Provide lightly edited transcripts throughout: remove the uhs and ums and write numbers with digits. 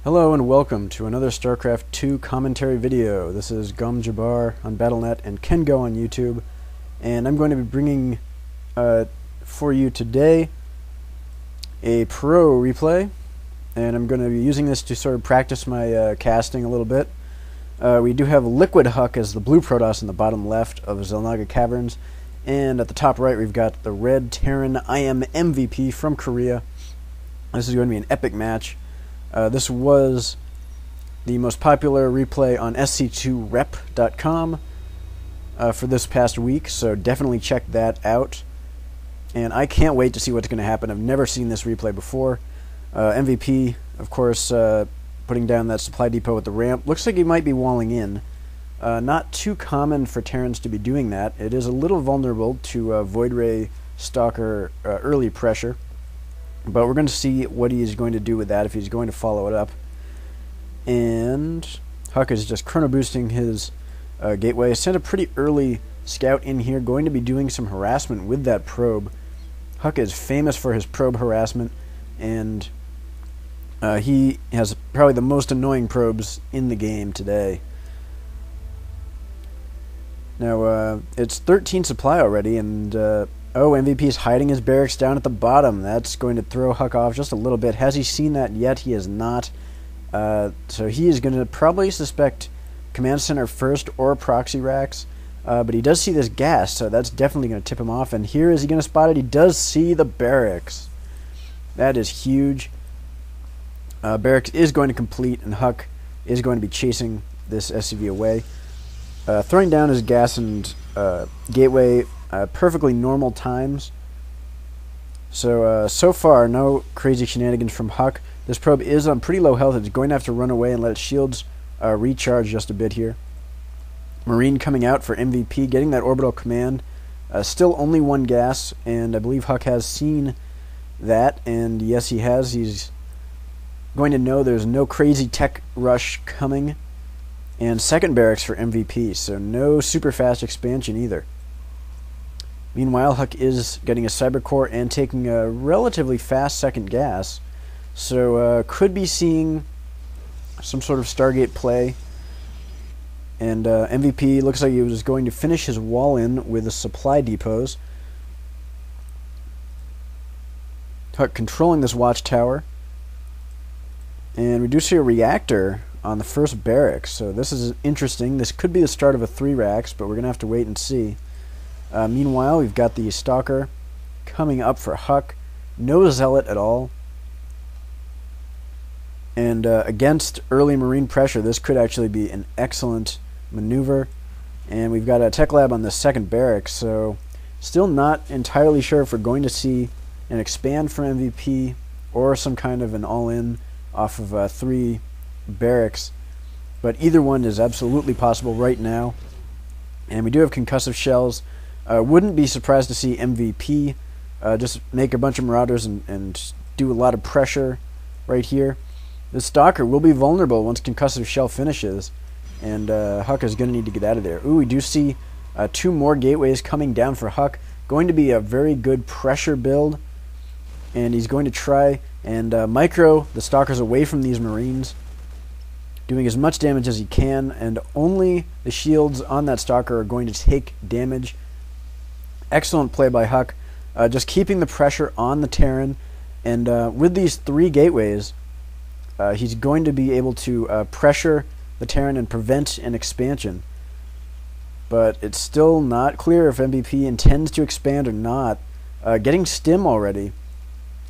Hello and welcome to another Starcraft 2 commentary video. This is Gum Jabbar on Battle.net and Kengo on YouTube, and I'm going to be bringing for you today a pro replay, and I'm going to be using this to sort of practice my casting a little bit. We do have Liquid Huck as the blue Protoss in the bottom left of Xel'Naga Caverns, and at the top right we've got the red Terran IMmvp from Korea. This is going to be an epic match. This was the most popular replay on sc2rep.com for this past week, so definitely check that out. And I can't wait to see what's going to happen. I've never seen this replay before. MVP, of course, putting down that supply depot at the ramp. Looks like he might be walling in. Not too common for Terrans to be doing that. It is a little vulnerable to Void Ray Stalker early pressure. But we're going to see what he is going to do with that, if he's going to follow it up. And Huck is just chrono boosting his gateway. Sent a pretty early scout in here, going to be doing some harassment with that probe. Huck is famous for his probe harassment, and he has probably the most annoying probes in the game today. Now, it's 13 supply already, and oh, MVP is hiding his barracks down at the bottom. That's going to throw Huck off just a little bit. Has he seen that yet? He has not. So he is going to probably suspect Command Center first or proxy racks. But he does see this gas, so that's definitely going to tip him off. And here, is he going to spot it? He does see the barracks. That is huge. Barracks is going to complete, and Huck is going to be chasing this SCV away. Throwing down his gas and gateway perfectly normal times. So far, no crazy shenanigans from Huck. This probe is on pretty low health. It's going to have to run away and let its shields recharge just a bit here. Marine coming out for MVP, getting that orbital command. Still only one gas, and I believe Huck has seen that, and yes, he has. He's going to know there's no crazy tech rush coming. And second barracks for MVP, so no super fast expansion either. Meanwhile, Huck is getting a cyber core and taking a relatively fast second gas, so could be seeing some sort of Stargate play. And MVP looks like he was going to finish his wall in with the supply depots. Huck controlling this watchtower, and we do see a reactor on the first barracks, so this is interesting. This could be the start of a 3 racks, but we're going to have to wait and see. Meanwhile, we've got the Stalker coming up for Huck. No Zealot at all. And against early Marine pressure, this could actually be an excellent maneuver. And we've got a Tech Lab on the second barracks, so still not entirely sure if we're going to see an expand from MVP or some kind of an all-in off of 3 barracks. But either one is absolutely possible right now. And we do have concussive shells. Wouldn't be surprised to see MVP just make a bunch of Marauders and do a lot of pressure right here. The Stalker will be vulnerable once concussive shell finishes, and Huck is going to need to get out of there. Ooh, we do see 2 more gateways coming down for Huck. Going to be a very good pressure build, and he's going to try and micro the Stalkers away from these Marines, doing as much damage as he can, and only the shields on that Stalker are going to take damage. Excellent play by Huck, just keeping the pressure on the Terran, and with these 3 gateways, he's going to be able to pressure the Terran and prevent an expansion. But it's still not clear if MVP intends to expand or not. Getting stim already,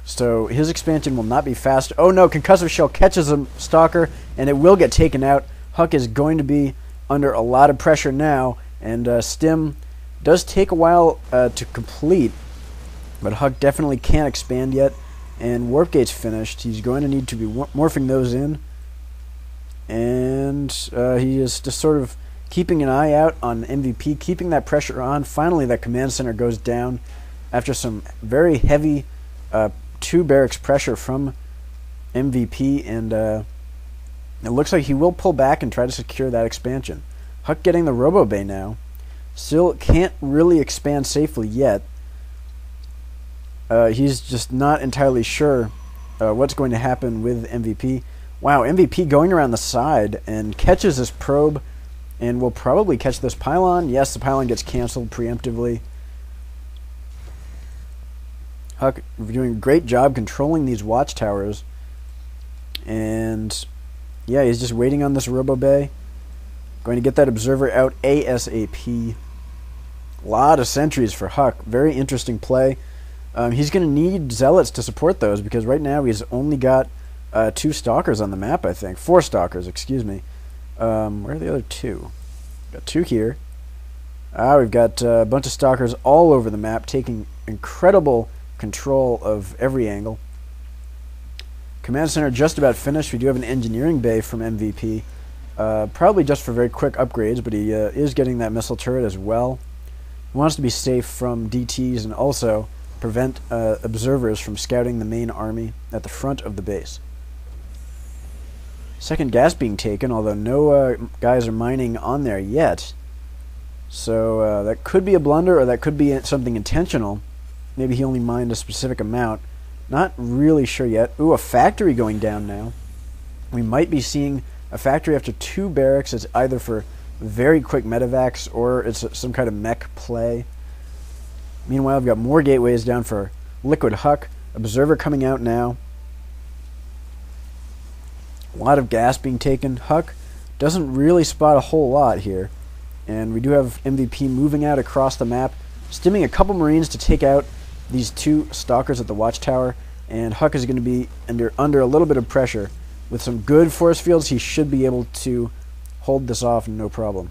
so his expansion will not be fast. Oh no, concussive shell catches a Stalker, and it will get taken out. Huck is going to be under a lot of pressure now, and stim does take a while to complete, but Huck definitely can't expand yet, and Warp Gate's finished. He's going to need to be morphing those in, and he is just sort of keeping an eye out on MVP, keeping that pressure on. Finally, that command center goes down after some very heavy 2 barracks pressure from MVP, and it looks like he will pull back and try to secure that expansion. Huck getting the Robo Bay now. Still can't really expand safely yet. He's just not entirely sure what's going to happen with MVP. Wow, MVP going around the side and catches this probe, and will probably catch this pylon. Yes, the pylon gets canceled preemptively. Huck doing a great job controlling these watchtowers. And yeah, he's just waiting on this Robo Bay. Going to get that observer out ASAP. A lot of sentries for Huck. Very interesting play. He's going to need zealots to support those, because right now he's only got 2 stalkers on the map, I think. 4 stalkers, excuse me. Where are the other 2? Got 2 here. We've got a bunch of stalkers all over the map, taking incredible control of every angle. Command center just about finished. We do have an engineering bay from MVP. Probably just for very quick upgrades, but he is getting that missile turret as well. He wants to be safe from DTs and also prevent observers from scouting the main army at the front of the base. Second gas being taken, although no guys are mining on there yet. So that could be a blunder, or that could be something intentional. Maybe he only mined a specific amount. Not really sure yet. Ooh, a factory going down now. We might be seeing a factory after 2 barracks. It's either for very quick medevacs or it's some kind of mech play. Meanwhile, we've got more gateways down for Liquid Huck. Observer coming out now. A lot of gas being taken. Huck doesn't really spot a whole lot here. And we do have MVP moving out across the map, stimming a couple Marines to take out these 2 stalkers at the watchtower. And Huck is going to be under a little bit of pressure. With some good force fields, he should be able to hold this off no problem.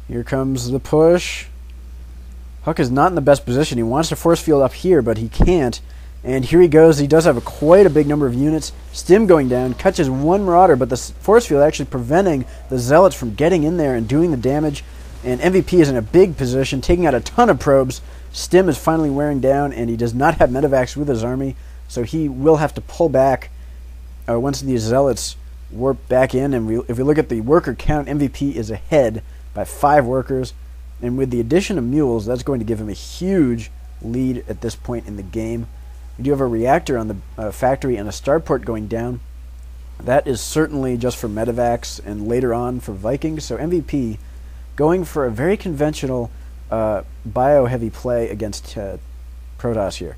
Here comes the push. Huck is not in the best position. He wants to force field up here, but he can't. And here he goes. He does have quite a big number of units. Stim going down, catches 1 Marauder, but the force field actually preventing the Zealots from getting in there and doing the damage. And MVP is in a big position, taking out a ton of probes. Stim is finally wearing down, and he does not have medevacs with his army, so he will have to pull back once these Zealots warp back in. And if we look at the worker count, MVP is ahead by 5 workers. And with the addition of mules, that's going to give him a huge lead at this point in the game. We do have a reactor on the factory and a starport going down. That is certainly just for medevacs and later on for Vikings. So MVP going for a very conventional bio-heavy play against Protoss here.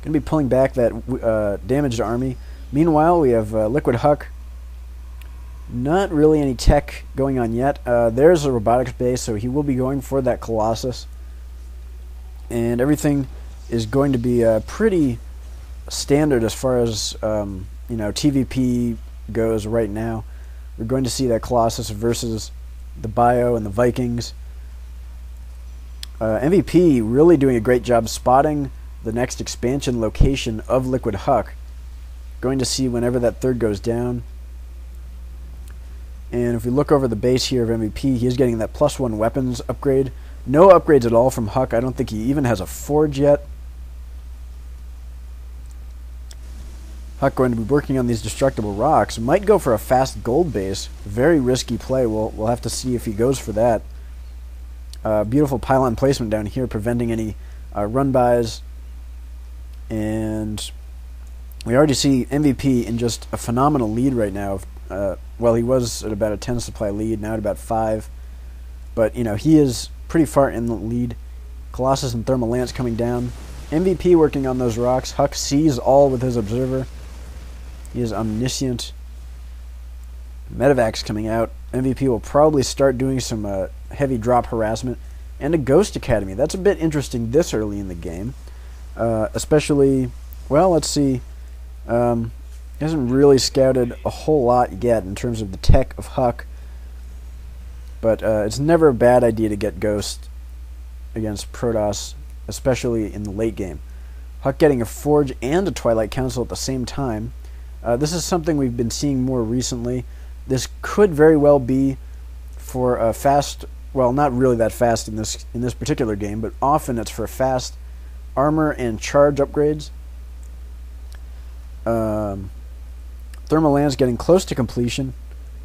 Going to be pulling back that damaged army. Meanwhile, we have Liquid Huck. Not really any tech going on yet. There's a robotics base, so he will be going for that Colossus. And everything is going to be pretty standard as far as TVP goes right now. We're going to see that Colossus versus the Bio and the Vikings. MVP really doing a great job spotting the next expansion location of Liquid Huck. Going to see whenever that third goes down. And if we look over the base here of MVP, he is getting that +1 weapons upgrade. No upgrades at all from Huck. I don't think he even has a forge yet. Huck going to be working on these destructible rocks. Might go for a fast gold base. Very risky play. We'll have to see if he goes for that. Beautiful pylon placement down here, preventing any run-bys. And we already see MVP in just a phenomenal lead right now. Well, he was at about a 10 supply lead, now at about 5. But, he is pretty far in the lead. Colossus and Thermal Lance coming down. MVP working on those rocks. Huck sees all with his observer. He is omniscient. Medevacs coming out. MVP will probably start doing some heavy drop harassment. And a Ghost Academy. That's a bit interesting this early in the game. Especially, well, let's see. He hasn't really scouted a whole lot yet in terms of the tech of Huck. But it's never a bad idea to get Ghost against Protoss, especially in the late game. Huck getting a Forge and a Twilight Council at the same time. This is something we've been seeing more recently. This could very well be for a fast, well, not really that fast in this particular game, but often it's for fast armor and charge upgrades. Thermal Lance getting close to completion.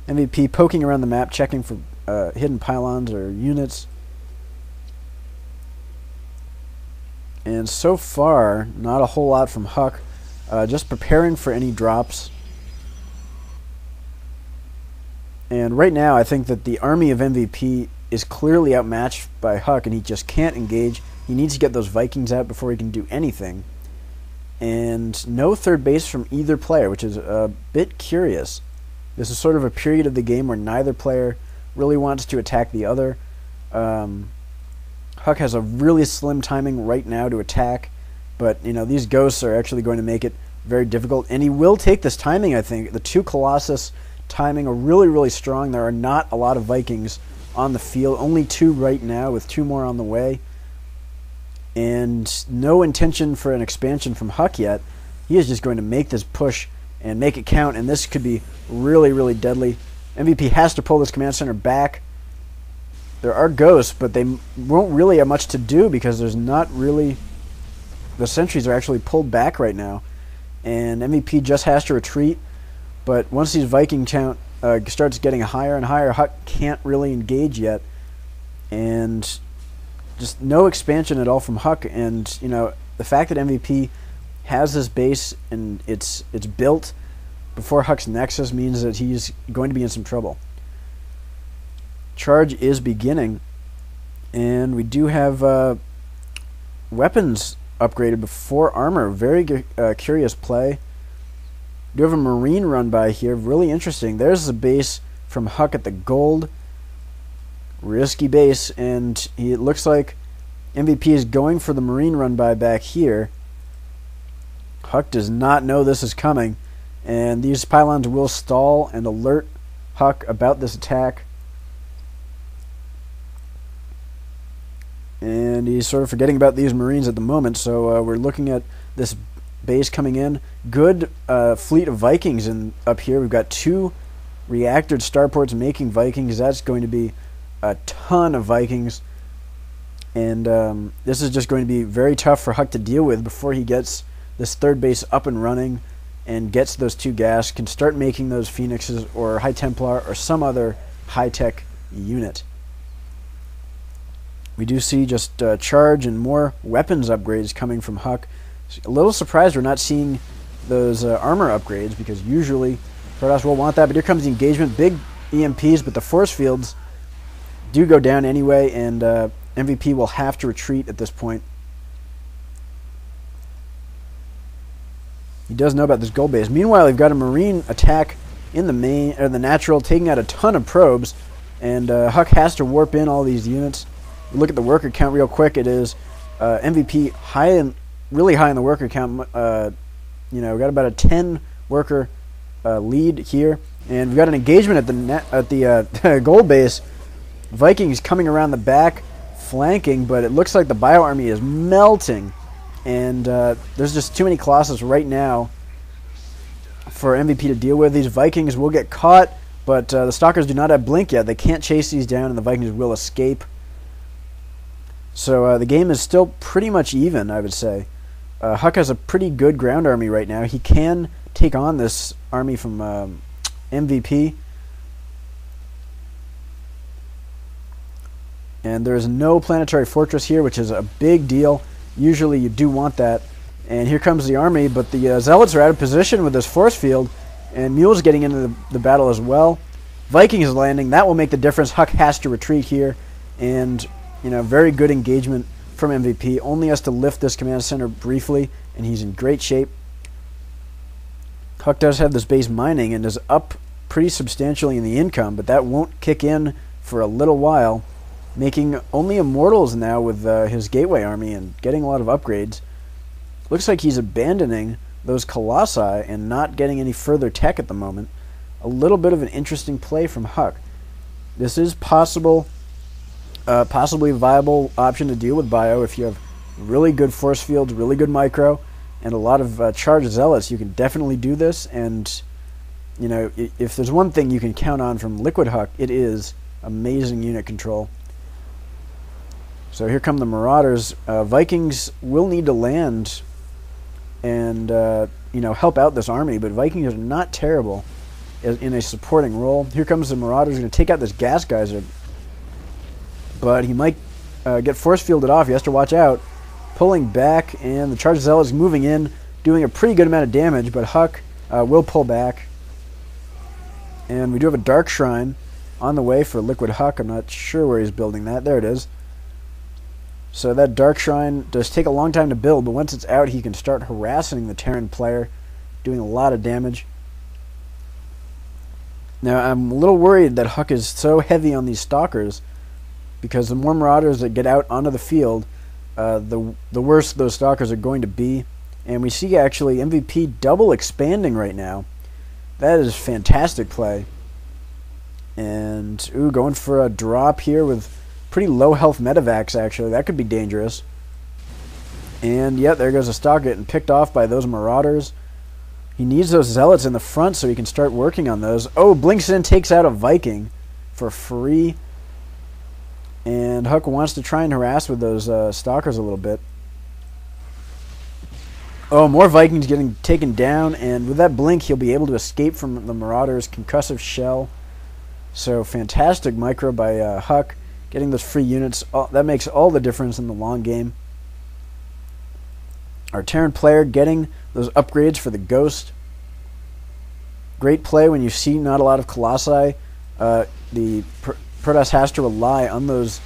MVP poking around the map, checking for hidden pylons or units. And so far, not a whole lot from Huck. Just preparing for any drops. And right now, I think that the army of MVP is clearly outmatched by Huck, and he just can't engage. He needs to get those Vikings out before he can do anything. And no third base from either player, which is a bit curious. This is sort of a period of the game where neither player really wants to attack the other. Huck has a really slim timing right now to attack, but these ghosts are actually going to make it very difficult. And he will take this timing, I think. The two Colossus timing are really, really strong. There are not a lot of Vikings on the field. Only 2 right now, with 2 more on the way. And no intention for an expansion from Huck yet. He is just going to make this push and make it count, and this could be really, really deadly. MVP has to pull this command center back. There are ghosts, but they won't really have much to do because there's not really... The sentries are actually pulled back right now, and MVP just has to retreat. But once these Viking count starts getting higher and higher, Huck can't really engage yet. And just no expansion at all from Huck. And the fact that MVP has this base and it's built before Huck's Nexus means that he's going to be in some trouble. Charge is beginning, and we do have weapons upgraded before armor. Very curious play. We do have a Marine run by here. Really interesting. There's the base from Huck at the gold. Risky base, and it looks like MVP is going for the Marine run by back here. Huck does not know this is coming, and these pylons will stall and alert Huck about this attack. And he's sort of forgetting about these Marines at the moment, so we're looking at this base coming in. Good fleet of Vikings up here. We've got 2 reactored starports making Vikings. That's going to be a ton of Vikings. And this is just going to be very tough for Huck to deal with before he gets this third base up and running and gets those 2 gas, can start making those Phoenixes or High Templar or some other high-tech unit. We do see just charge and more weapons upgrades coming from Huck. A little surprised we're not seeing those armor upgrades, because usually Protoss will want that. But here comes the engagement. Big EMPs, but the force fields do go down anyway, and MVP will have to retreat at this point. He does know about this gold base. Meanwhile, we've got a Marine attack in the main, or the natural, taking out a ton of probes, and Huck has to warp in all these units. Look at the worker count real quick. It is MVP really high in the worker count. We've got about a 10 worker lead here, and we've got an engagement at the gold base. Vikings coming around the back, flanking, but it looks like the bio army is melting, and there's just too many Colossus right now for MVP to deal with. These Vikings will get caught, but the Stalkers do not have blink yet. They can't chase these down, and the Vikings will escape. So the game is still pretty much even, I would say. Huck has a pretty good ground army right now. He can take on this army from MVP. And there is no planetary fortress here, which is a big deal. Usually you do want that. And here comes the army, but the Zealots are out of position with this force field, and Mule's getting into the battle as well. Viking is landing. That will make the difference. Huck has to retreat here, and very good engagement from MVP. Only has to lift this command center briefly, and he's in great shape. Huck does have this base mining and is up pretty substantially in the income, but that won't kick in for a little while, making only Immortals now with his Gateway army and getting a lot of upgrades. Looks like he's abandoning those Colossi and not getting any further tech at the moment. A little bit of an interesting play from Huck. This is possibly a viable option to deal with bio if you have really good force fields, really good micro, and a lot of charged zealots. You can definitely do this, and if there's one thing you can count on from Liquid Huck, it is amazing unit control. So here come the Marauders. Vikings will need to land and help out this army, but Vikings are not terrible in a supporting role. Here comes the Marauders, going to take out this gas geyser, but he might get force fielded off. He has to watch out. pulling back, and the Charged Zealot is moving in, doing a pretty good amount of damage, but Huck will pull back. And we do have a Dark Shrine on the way for Liquid Huck. I'm not sure where he's building that. There it is. So that Dark Shrine does take a long time to build, but once it's out, he can start harassing the Terran player, doing a lot of damage. Now, I'm a little worried that Huck is so heavy on these Stalkers, because the more Marauders that get out onto the field, the worse those Stalkers are going to be. And we see actually MVP double expanding right now. That is fantastic play. And, ooh, going for a drop here with pretty low health medevacs, actually. That could be dangerous. And, yep, there goes a Stalker getting picked off by those Marauders. He needs those Zealots in the front so he can start working on those. Oh, blinks in, takes out a Viking for free. And Huck wants to try and harass with those Stalkers a little bit. Oh, more Vikings getting taken down, and with that blink, he'll be able to escape from the Marauders' concussive shell. So, fantastic micro by Huck, getting those free units. That makes all the difference in the long game. Our Terran player getting those upgrades for the Ghost. Great play when you see not a lot of Colossi. The Protoss has to rely on those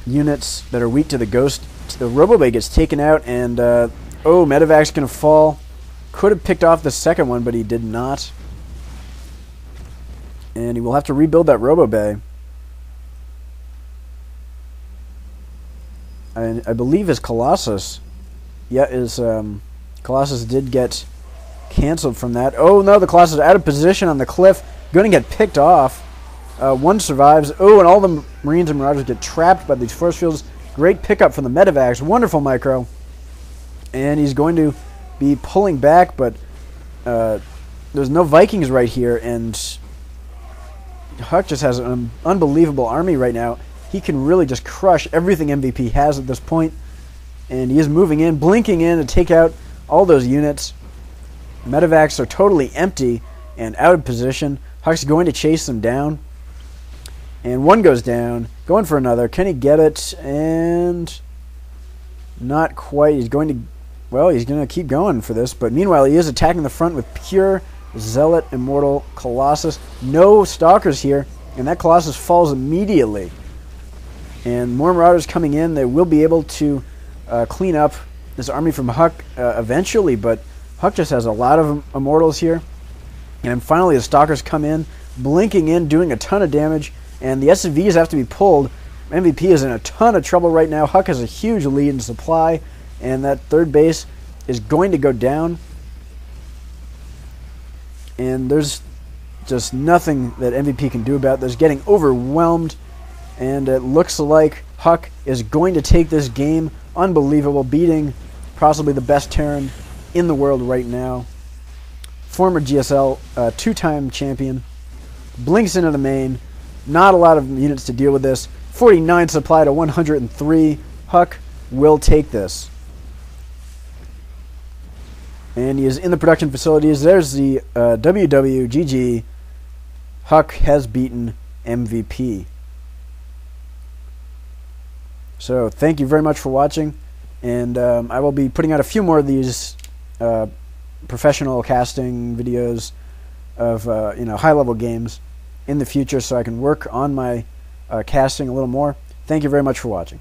units that are weak to the Ghost. The Robobay gets taken out, and oh, Medevac's going to fall. Could have picked off the second one, but he did not. And he will have to rebuild that Robobay. I believe his Colossus. Yeah, his Colossus did get canceled from that. Oh no, the Colossus is out of position on the cliff. Going to get picked off. One survives. Oh, and all the Marines and Marauders get trapped by these force fields. Great pickup from the Medevacs. Wonderful micro. And he's going to be pulling back, but there's no Vikings right here, and Huck just has an unbelievable army right now. He can really just crush everything MVP has at this point. And he is moving in, blinking in to take out all those units. Medevacs are totally empty and out of position. Huck's going to chase them down. And one goes down, going for another. Can he get it? And not quite. He's going to, well, he's going to keep going for this. But meanwhile, he is attacking the front with pure Zealot Immortal Colossus. No Stalkers here, and that Colossus falls immediately. And more Marauders coming in. They will be able to clean up this army from Huck eventually, but Huck just has a lot of Immortals here. And finally, the Stalkers come in, blinking in, doing a ton of damage. And the SCVs have to be pulled. MVP is in a ton of trouble right now. Huck has a huge lead in supply, and that third base is going to go down. And there's just nothing that MVP can do about this. Getting overwhelmed, and it looks like Huck is going to take this game. Unbelievable, beating possibly the best Terran in the world right now. Former GSL two-time champion. Blinks into the main. Not a lot of units to deal with this. 49 supply to 103. Huck will take this. And he is in the production facilities. There's the WWGG. Huck has beaten MVP. So thank you very much for watching. And I will be putting out a few more of these professional casting videos of high-level games in the future, so I can work on my casting a little more. Thank you very much for watching.